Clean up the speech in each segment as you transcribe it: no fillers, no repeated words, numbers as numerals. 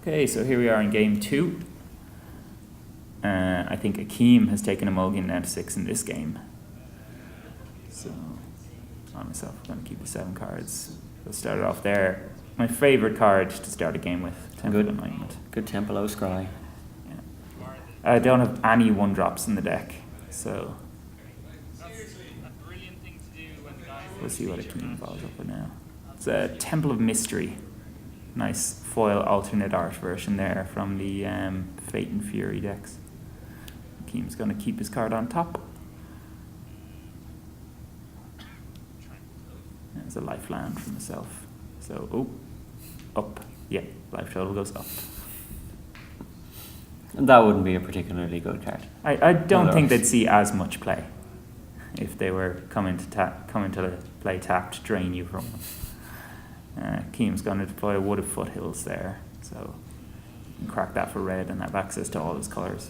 Okay, so here we are in game 2. I think Akeem has taken a mulligan down to 6 in this game. So, I myself, I'm going to keep the 7 cards. We'll start it off there. My favourite card to start a game with, Temple of Anointment. Good Temple Scry. Yeah. I don't have any 1-drops in the deck, so we'll see what Akeem follows up with now. It's a Temple of Mystery. Nice foil alternate art version there from the Fate and Fury decks. Akeem's going to keep his card on top. There's a life land for myself. So, up. Yeah, life total goes up. That wouldn't be a particularly good card. I don't think they'd see as much play if they were coming to play tapped, drain you from them. Keem's going to deploy a Wood of Foothills there, so you can crack that for red and have access to all his colours.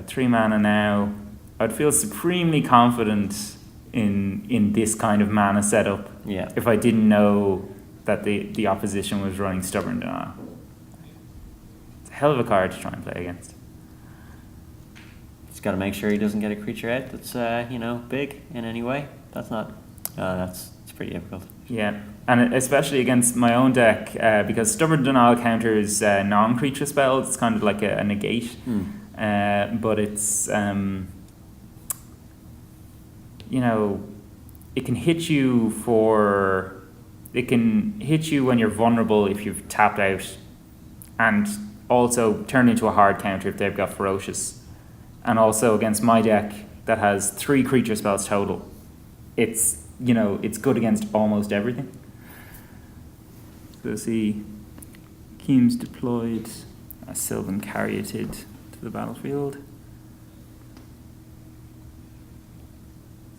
3 mana now. I'd feel supremely confident in this kind of mana setup if I didn't know that the opposition was running Stubborn Denial. It's a hell of a card to try and play against. He's got to make sure he doesn't get a creature out that's big in any way. That's not. It's pretty difficult. Yeah, and especially against my own deck because Stubborn Denial counters non-creature spells. It's kind of like a negate, but it's it can hit you when you're vulnerable if you've tapped out, and also turn into a hard counter if they've got Ferocious. And also against my deck that has 3 creature spells total, it's good against almost everything. So see, Keem's deployed a Sylvan Caryatid to the battlefield.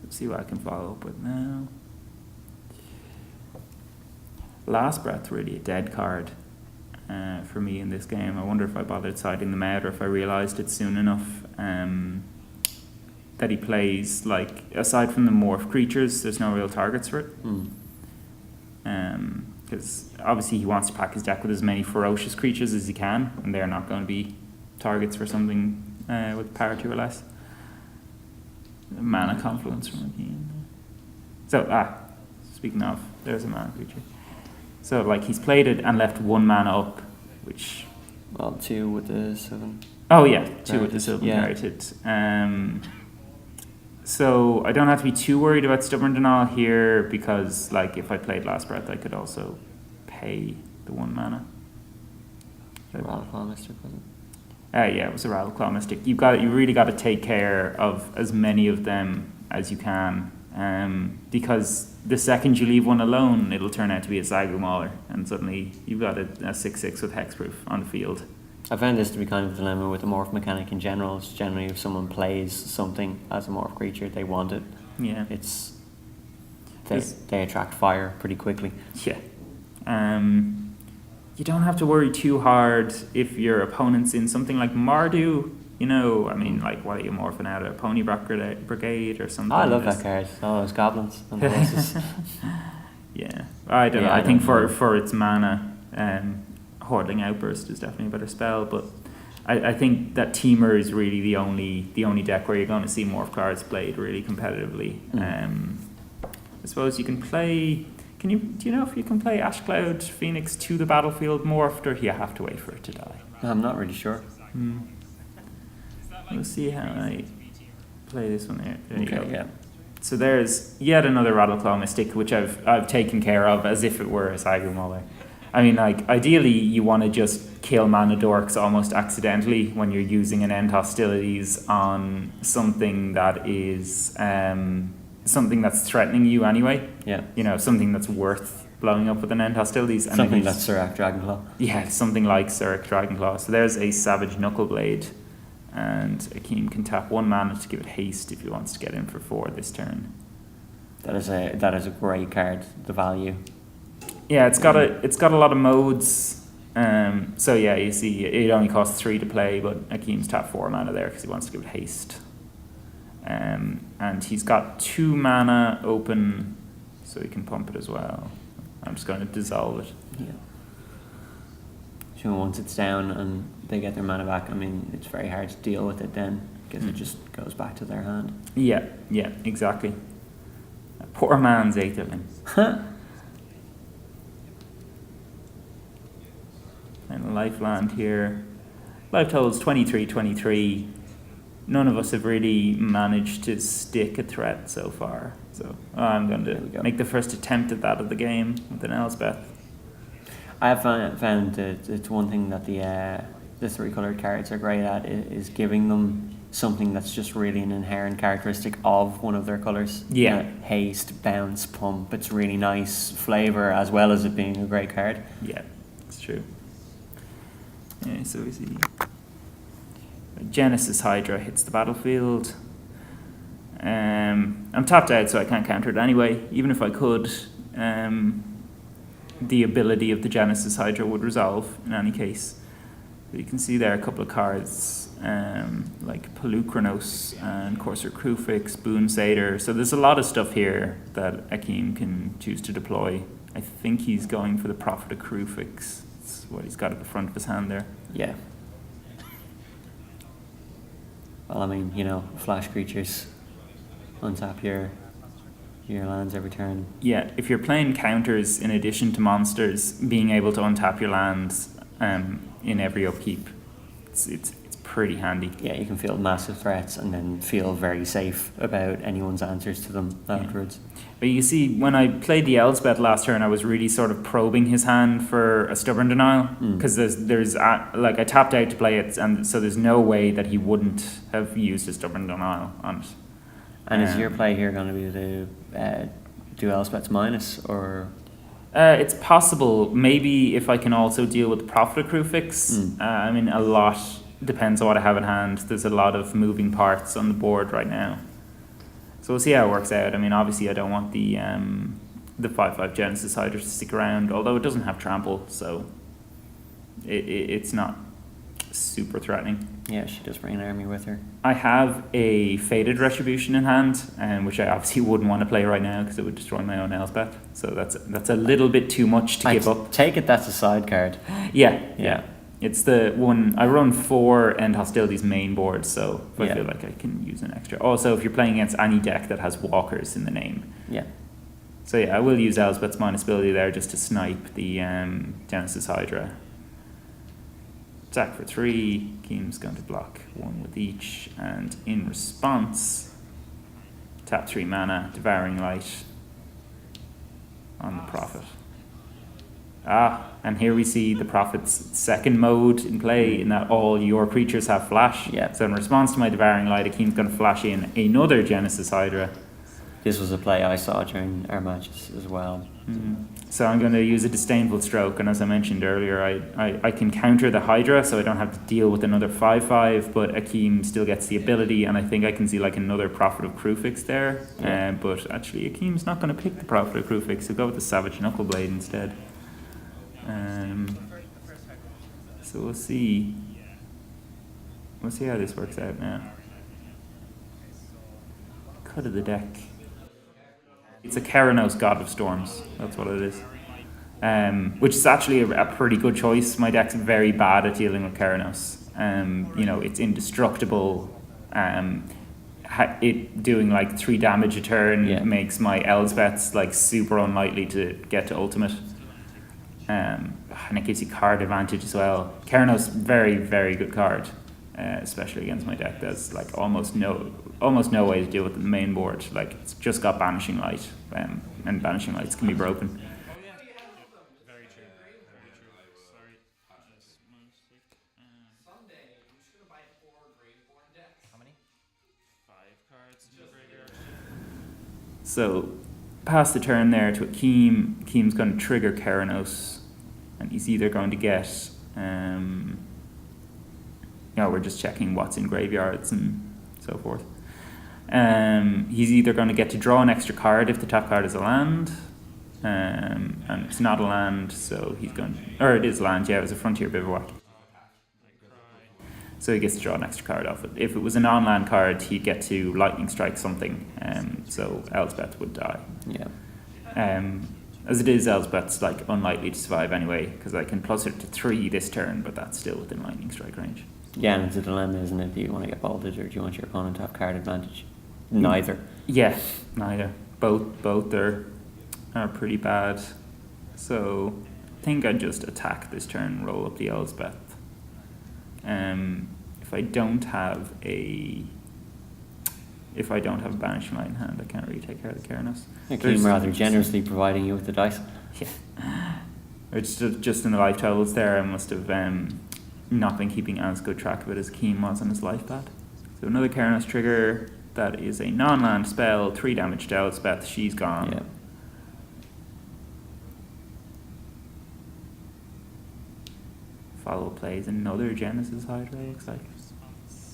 Let's see what I can follow up with now. Last Breath, really a dead card for me in this game. I wonder if I bothered siding them out or if I realised it soon enough that he plays, like, aside from the morph creatures, there's no real targets for it. Because obviously he wants to pack his deck with as many ferocious creatures as he can, and they're not going to be targets for something with power 2 or less. Mana Confluence from Akeem. So, speaking of, there's a mana creature. So, like, he's played it and left 1 mana up, which... Well, 2 with the 7. Oh, yeah, 2 with the Sylvan Caryatid. So, I don't have to be too worried about Stubborn Denial here, because, like, if I played Last Breath, I could also pay the 1 mana. Rattleclaw Mystic, wasn't it? Yeah, it was a Rattleclaw Mystic. You really got to take care of as many of them as you can, because the second you leave one alone, it'll turn out to be a Zagru Mauler, and suddenly you've got a 6/6 with hexproof on the field. I found this to be kind of a dilemma with the morph mechanic in general. It's generally if someone plays something as a morph creature, they want it. Yeah. They attract fire pretty quickly. Yeah. You don't have to worry too hard if your opponent's in something like Mardu. Like, what are you morphing out of? Pony Brigade or something? I love that card. All those goblins and horses. Yeah. I don't know. I think for its mana, Hordling Outburst is definitely a better spell, but I think that Teamer is really the only deck where you're going to see morph cards played really competitively. I suppose you can play... Do you know if you can play Ashcloud Phoenix to the battlefield morphed, or do you have to wait for it to die? I'm not really sure. We'll see how I play this one here. There you go. Yeah. So there's yet another Rattleclaw Mystic, which I've taken care of as if it were a Zagru Mauler. I mean, like, ideally you want to just kill mana dorks almost accidentally when you're using an End Hostilities on something that is something that's threatening you anyway. Yeah. Something that's worth blowing up with an End Hostilities. And something that's Surak Dragonclaw. Yeah, something like Surak Dragonclaw. So there's a Savage Knuckleblade, and Akeem can tap 1 mana to give it haste if he wants to get in for 4 this turn. That is a great card. The value. Yeah, it's got a lot of modes. So yeah, you see, it only costs 3 to play, but Akeem's tapped 4 mana there because he wants to give it haste. And he's got 2 mana open, so he can pump it as well. I'm just going to dissolve it. Yeah. So once it's down and they get their mana back, I mean, it's very hard to deal with it then, because it just goes back to their hand. Yeah, exactly. Poor man's Aetherling. And Lifeland here. Life total's 23. None of us have really managed to stick a threat so far. So I'm going to make the first attempt at that of the game with an Elspeth. I have found that it's one thing that the three coloured cards are great at is giving them something that's just really an inherent characteristic of one of their colours. Yeah. Haste, bounce, pump. It's really nice flavour as well as it being a great card. Yeah, it's true. Yeah, so we see Genesis Hydra hits the battlefield. I'm tapped out, so I can't counter it anyway. Even if I could, the ability of the Genesis Hydra would resolve in any case. You can see there a couple of cards like Pelucranos and Courser Krufix, Boon Satyr. So there's a lot of stuff here that Akeem can choose to deploy. I think he's going for the Prophet of Krufix. That's what he's got at the front of his hand there. Yeah. Well, I mean, flash creatures, untap your lands every turn. Yeah, if you're playing counters in addition to monsters, being able to untap your lands in every upkeep, it's pretty handy. Yeah, you can field massive threats and then feel very safe about anyone's answers to them afterwards. But you see, when I played the Elspeth last turn, I was really sort of probing his hand for a Stubborn Denial, because there's I tapped out to play it, and so there's no way that he wouldn't have used a Stubborn Denial on it. And is your play here going to be to do Elspeth's minus, or? It's possible. Maybe if I can also deal with the Prophet of Krufix. I mean, a lot depends on what I have in hand. There's a lot of moving parts on the board right now. So we'll see how it works out. I mean, obviously I don't want the 5/5 Genesis Hydra to stick around, although it doesn't have trample, so it's not super threatening. Yeah, she does bring an army with her. I have a Faded Retribution in hand, which I obviously wouldn't want to play right now because it would destroy my own Elspeth. So that's a little bit too much to give up. Take it that's a side card. Yeah. It's the one I run 4 End Hostilities main board, so I feel like I can use an extra. Also, if you're playing against any deck that has walkers in the name. Yeah. So yeah, I will use Elspeth's minus ability there just to snipe the Genesis Hydra. Attack for 3. Keem's going to block 1 with each, and in response, tap 3 mana, Devouring Light on the Prophet. And here we see the Prophet's second mode in play, in that all your creatures have flash. Yeah. So in response to my Devouring Light, Akeem's going to flash in another Genesis Hydra. This was a play I saw during our matches as well. So I'm going to use a Disdainful Stroke, and as I mentioned earlier, I can counter the Hydra, so I don't have to deal with another 5/5, but Akeem still gets the ability, and I think I can see like another Prophet of Krufix there. Yeah. But actually, Akeem's not going to pick the Prophet of Krufix, he'll go with the Savage Knuckleblade instead. So we'll see how this works out now. Cut of the deck. It's a Keranos God of Storms. That's what it is. Which is actually a pretty good choice. My deck's very bad at dealing with Keranos. It's indestructible. It doing like 3 damage a turn makes my Elspeths like super unlikely to get to ultimate. And it gives you card advantage as well. Keranos, very, very good card, especially against my deck. There's like almost no way to deal with the main board. Like, it's just got Banishing Light, and Banishing Lights can be broken. So, pass the turn there to Akeem. Akeem's going to trigger Keranos, and he's either going to get, we're just checking what's in graveyards and so forth. He's either going to get to draw an extra card if the top card is a land, and it's not a land, so it is land, it was a Frontier Bivouac. So he gets to draw an extra card off it. If it was a non-land card, he'd get to Lightning Strike something, so Elspeth would die. Yeah. As it is, Elspeth's like unlikely to survive anyway, because I can plus it to 3 this turn, but that's still within lightning strike range. Yeah, and it's a dilemma, isn't it? Do you want to get bolted, or do you want your opponent to have card advantage? Neither. Yeah, neither. Both are pretty bad. So I think I just attack this turn, roll up the Elspeth. If I don't have a Banishing Light in hand, I can't really take care of the Keranos. Akeem rather generously providing you with the dice. Yeah. It's just in the life totals there, I must have not been keeping as good track of it as Akeem was on his life pad. So another Keranos trigger, that is a non-land spell, 3 damage to Elspeth, she's gone. Yeah. Follow plays another Genesis Hydra, looks like. So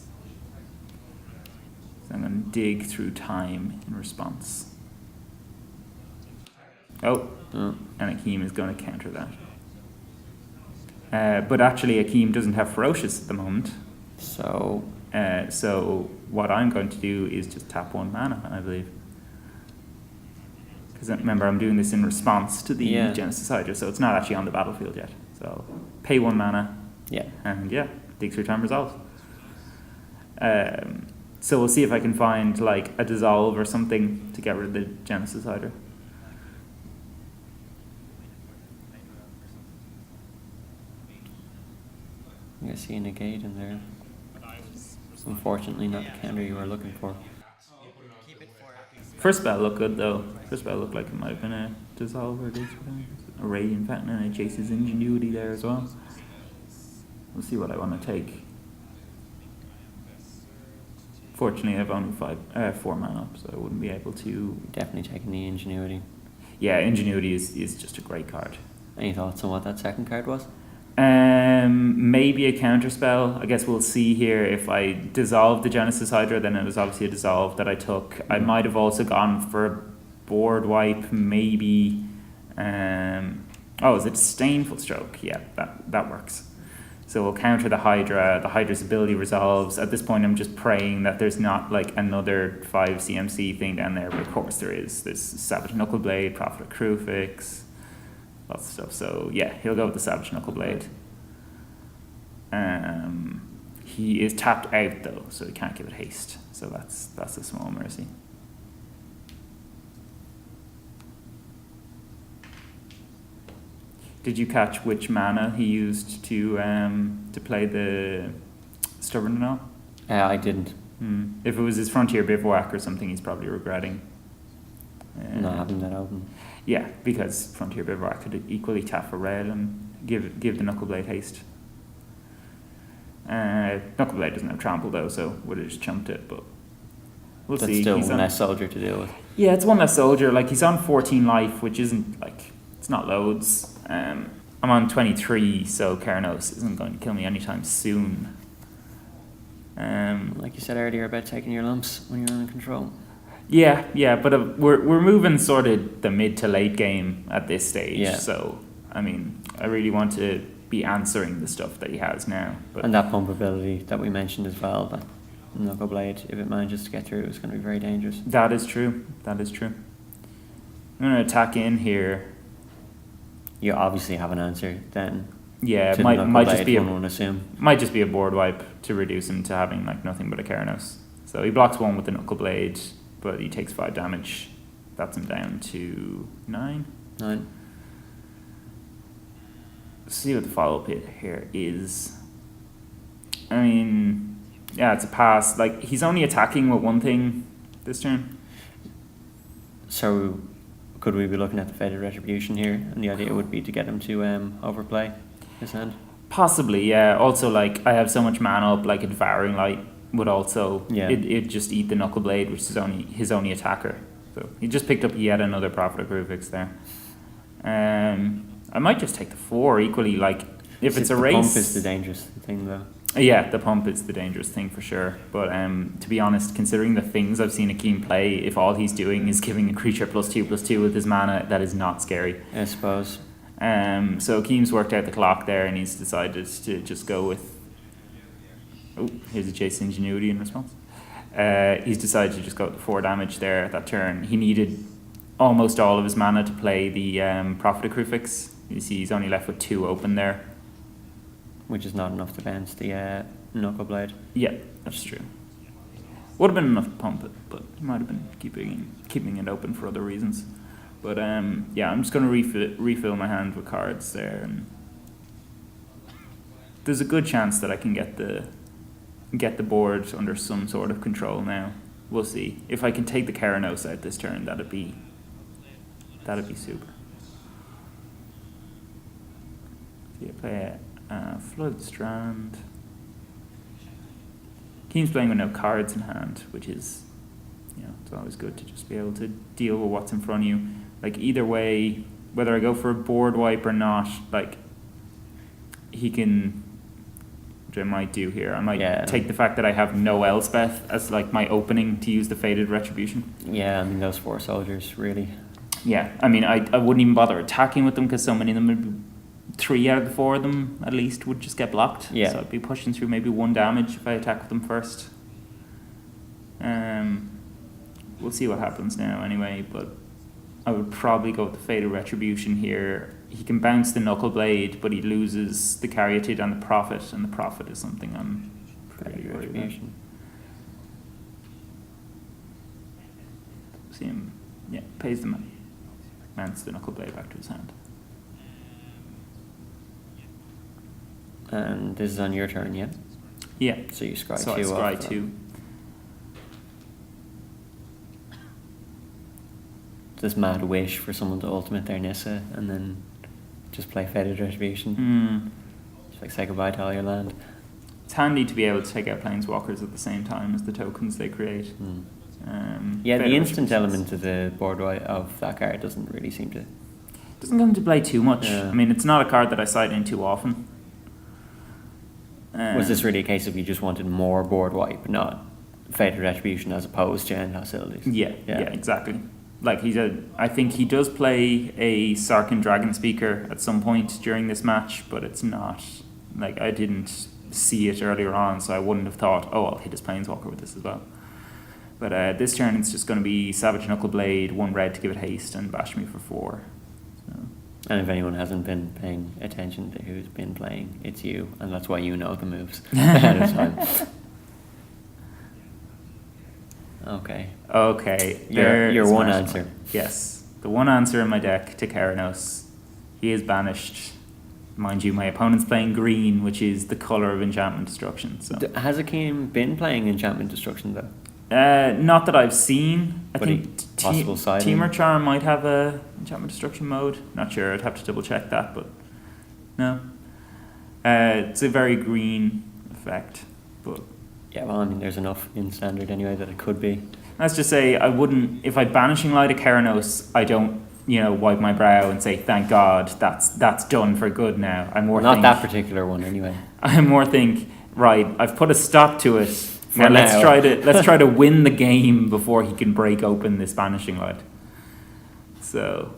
I'm going to dig through time in response. Oh, and Akeem is going to counter that. But actually Akeem doesn't have Ferocious at the moment. So what I'm going to do is just tap 1 mana, I believe. Because remember, I'm doing this in response to the Genesis Hydra, so it's not actually on the battlefield yet. So pay 1 mana. Yeah. And dig through time resolve. So we'll see if I can find like a dissolve or something to get rid of the Genesis Hydra. I see a negate in there. Unfortunately, not the counter you were looking for. First spell looked good though. First spell looked like it might have been a dissolve or a Radiant Fountain, and a Jace's Ingenuity there as well. We'll see what I want to take. Fortunately, I have only 4 mana up, so I wouldn't be able to. Definitely taking the Ingenuity. Yeah, Ingenuity is just a great card. Any thoughts on what that second card was? Maybe a counter spell. I guess we'll see here. If I dissolve the Genesis Hydra, then it was obviously a dissolve that I took. I might have also gone for a board wipe, maybe. Is it Disdainful Stroke? Yeah, that works. So we'll counter the Hydra. The Hydra's ability resolves. At this point, I'm just praying that there's not like another 5 CMC thing down there, but of course there is. There's Savage Knuckleblade, Prophet of Krufix, lots of stuff. So yeah, he'll go with the Savage Knuckleblade. He is tapped out though, so he can't give it haste. So that's a small mercy. Did you catch which mana he used to play the Stubborn and all? I didn't. If it was his Frontier Bivouac or something, he's probably regretting. Not having that open. Yeah, because Frontier Bivouac could equally tap for red and give the Knuckleblade haste. Knuckleblade doesn't have trample though, so would have just chumped it, but we'll see. That's still one less soldier to deal with. Yeah, it's one less soldier. Like, he's on 14 life, which isn't like, it's not loads. I'm on 23, so Keranos isn't going to kill me anytime soon. Like you said earlier about taking your lumps when you're under control. Yeah, but we're moving sort of the mid to late game at this stage. Yeah. So I mean, I really want to be answering the stuff that he has now. But And that pump ability that we mentioned as well, that Knuckleblade, if it manages to get through, it's going to be very dangerous. That is true. I'm going to attack in here. You obviously have an answer then. Yeah, to might just be one would assume. might just be a board wipe to reduce him to having like nothing but a Keranos. So he blocks 1 with the Knuckleblade, but he takes 5 damage. That's him down to 9. 9. Let's see what the follow-up hit here is. I mean, yeah, it's a pass. Like, he's only attacking with 1 thing this turn. So could we be looking at the Fated Retribution here? And the idea would be to get him to overplay his hand? Possibly, yeah. Also, like, I have so much mana up, like, a Devouring Light would also... Yeah. It'd just eat the Knuckleblade, which is his only attacker. So he just picked up yet another Prophet of Krufix there. I might just take the 4 equally, like, if it's a race... The pump is the dangerous thing, though. Yeah, the pump is the dangerous thing for sure. But to be honest, considering the things I've seen Akeem play, if all he's doing is giving a creature +2/+2 with his mana, that is not scary. I suppose. So Akeem's worked out the clock there, and he's decided to just go with... Oh, here's a Jace's Ingenuity in response. He's decided to just go with 4 damage there at that turn. He needed almost all of his mana to play the Prophet of Crucifix. You see he's only left with 2 open there. Which is not enough to bounce the Knuckle Blade. Yeah, that's true. Would have been enough to pump it, but he might have been keeping it open for other reasons. But yeah, I'm just going to refill my hand with cards there, and there's a good chance that I can get the board under some sort of control now. We'll see. If I can take the Keranos out this turn, that'd be super. So yeah, play a Flood Strand. Keane's playing with no cards in hand, which is, it's always good to just be able to deal with what's in front of you. Like, either way, whether I go for a board wipe or not, like, he can, which I might do here, I might take the fact that I have no Elspeth as, like, my opening to use the Faded Retribution. Yeah, I mean, those 4 soldiers, really. Yeah, I mean, I wouldn't even bother attacking with them because so many of them would be 3 out of the 4 of them at least would just get blocked. Yeah. So I'd be pushing through maybe 1 damage if I attack with them first. We'll see what happens now anyway, but I would probably go with the Faded Retribution here. He can bounce the Knuckle Blade, but he loses the Caryatid and the Prophet, and the Prophet is something I'm pretty worried about. See him, pays the man. Mounts the Knuckle Blade back to his hand. And this is on your turn, yeah? Yeah. So you scry 2 I scry 2. This mad wish for someone to ultimate their Nissa and then just play Faded Retribution. Just like say goodbye to all your land. It's handy to be able to take out Planeswalkers at the same time as the tokens they create. Yeah, the instant element of the board of that card doesn't really seem to... Doesn't come into play too much. I mean, it's not a card that I side in too often. Was this really a case of you just wanted more board wipe, not Faded Retribution as opposed to end hostilities? Yeah, exactly. Like I think he does play a Sarkhan Dragon Speaker at some point during this match, but it's not, like, I didn't see it earlier on, so I wouldn't have thought, I'll hit his Planeswalker with this as well. But this turn it's just going to be Savage Knuckle Blade, 1 red to give it haste, and bash me for 4. So. And if anyone hasn't been paying attention to who's been playing, it's you, and that's why you know the moves ahead of time. Okay. Your one answer. Yes. The one answer in my deck to Keranos. He is banished. Mind you, my opponent's playing green, which is the colour of Enchantment Destruction. So. Has Akeem been playing Enchantment Destruction, though? Not that I've seen. I think possible siding. Temur Charm might have a Enchantment Destruction mode. Not sure. I'd have to double check that, but no. It's a very green effect, but... Yeah, well, I mean, there's enough in Standard anyway that it could be. Let's just say I wouldn't, if I Banishing Light a Keranos, I don't, wipe my brow and say, thank God, that's done for good now. That particular one anyway. I more think, right, I've put a stop to it. Now let's try to win the game before he can break open this Banishing Light. So,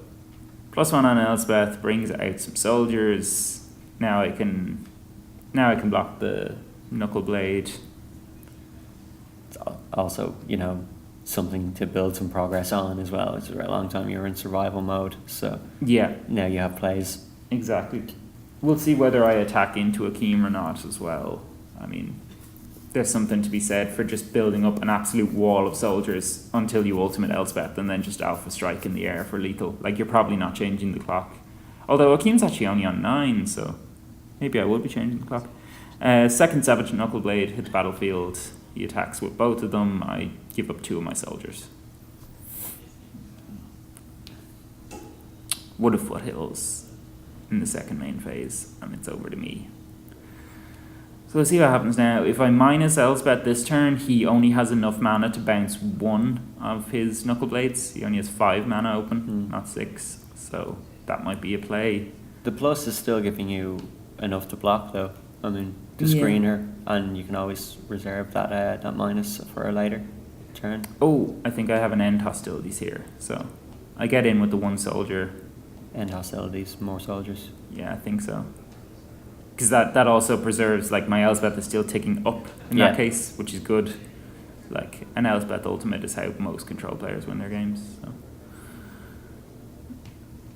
+1 on Elspeth brings out some soldiers. Now I can block the Knuckle Blade. Also, something to build some progress on as well. It's a very long time you're in survival mode, so now you have plays. Exactly. We'll see whether I attack into Akeem or not as well. I mean, there's something to be said for just building up an absolute wall of soldiers until you ultimate Elspeth and then just Alpha Strike in the air for lethal. Like, you're probably not changing the clock. Although Akeem's actually only on 9, so maybe I would be changing the clock. Second Savage Knuckle Blade hit the battlefield. He attacks with both of them. I give up 2 of my soldiers. Wood of Foothills in the second main phase, and it's over to me. So let's see what happens now. If I minus Elspeth this turn, he only has enough mana to bounce 1 of his Knuckle Blades. He only has 5 mana open, not 6. So that might be a play. The plus is still giving you enough to block, though. I mean, the screener, and you can always reserve that minus for a later turn. I think I have an end hostilities here, so I get in with the 1 soldier. End hostilities, more soldiers. Yeah, I think so. Because that also preserves, like, my Elspeth is still ticking up in that case, which is good. Like, an Elspeth ultimate is how most control players win their games. So.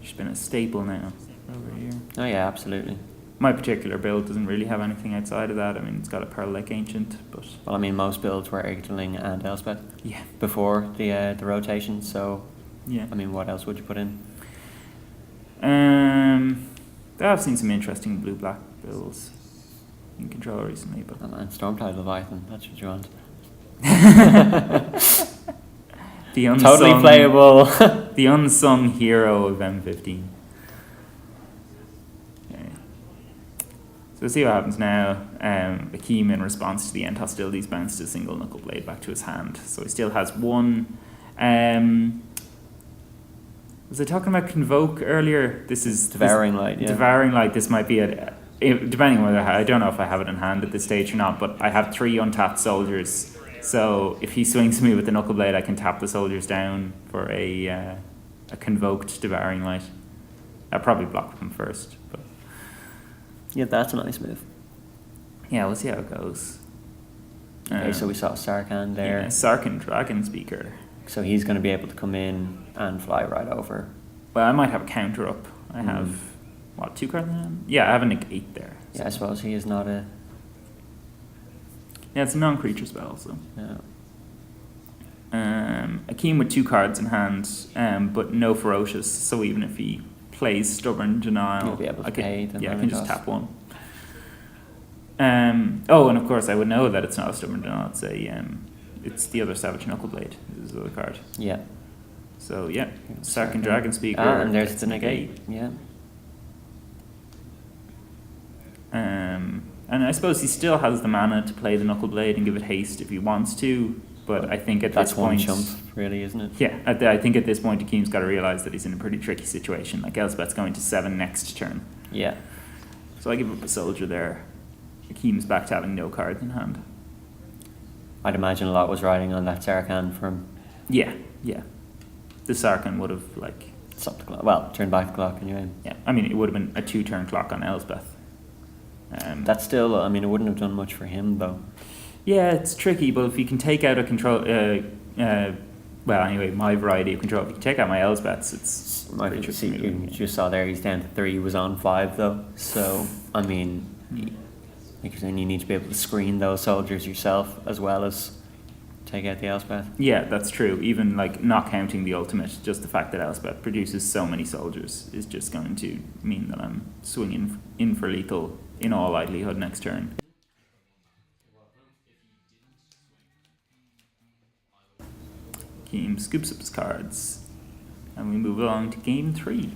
She's been a staple now for over a year. Oh yeah, absolutely. My particular build doesn't really have anything outside of that. I mean, it's got a Pearl Lake Ancient, but Well, I mean, most builds were Egerling and Elspeth yeah, before the rotation. So, yeah. I mean, what else would you put in? I've seen some interesting blue-black builds in Control recently, but Oh man, Stormtide Leviathan. That's what you want. the unsung, Totally playable. the unsung hero of M15. Okay. So we'll see what happens now. Akeem, in response to the end hostilities, bounced a single knuckle blade back to his hand. So he still has one. Was I talking about Convoke earlier? This is Devouring Light, yeah. Devouring Light. This might be depending on whether I don't know if I have it in hand at this stage or not. But I have 3 untapped soldiers. So if he swings me with the knuckle blade, I can tap the soldiers down for a convoked Devouring Light. I'll probably block them first, but Yeah, that's a nice move. yeah, we'll see how it goes. Okay, so we saw Sarkhan there. Yeah, Sarkhan Dragon Speaker. So he's going to be able to come in and fly right over. Well, I might have a counter up. I have, 2 cards in hand? Yeah, I have a negate there. Yeah, I suppose he is not a... Yeah, it's a non-creature spell, so. Yeah. Akeem with 2 cards in hand, but no Ferocious, so even if he plays Stubborn Denial, You'll be able to pay the I mana can just cost. tap 1. And of course I would know that it's not a Stubborn Denial, it's the other Savage Knuckleblade, is the other card. Yeah. So yeah, Sarkhan Dragon Speaker. And there's gets the negate. Yeah. And I suppose he still has the mana to play the Knuckleblade and give it haste if he wants to, but I think at That's this one point... chump, really, isn't it? Yeah, I think at this point Akeem's got to realise that he's in a pretty tricky situation. Like Elspeth's going to 7 next turn. Yeah. So I give up a soldier there. Akeem's back to having no cards in hand. I'd imagine a lot was riding on that Sarkhan from... Yeah. The Sarkhan would have, Stop the clock. Well, turn back the clock anyway. yeah, I mean, it would have been a 2-turn clock on Elspeth. That's still... I mean, it wouldn't have done much for him, though. Yeah, it's tricky, but if you can take out a control... well, anyway, my variety of control, if you can take out my Elspeths, it's... pretty tricky. You just saw there, he's down to 3, he was on 5, though. So, I mean... Like you're saying, you need to be able to screen those soldiers yourself as well as take out the Elspeth. Yeah, that's true. Even not counting the ultimate, just the fact that Elspeth produces so many soldiers is just going to mean that I'm swinging in for lethal in all likelihood next turn. Akeem scoops up his cards, and we move along to game 3.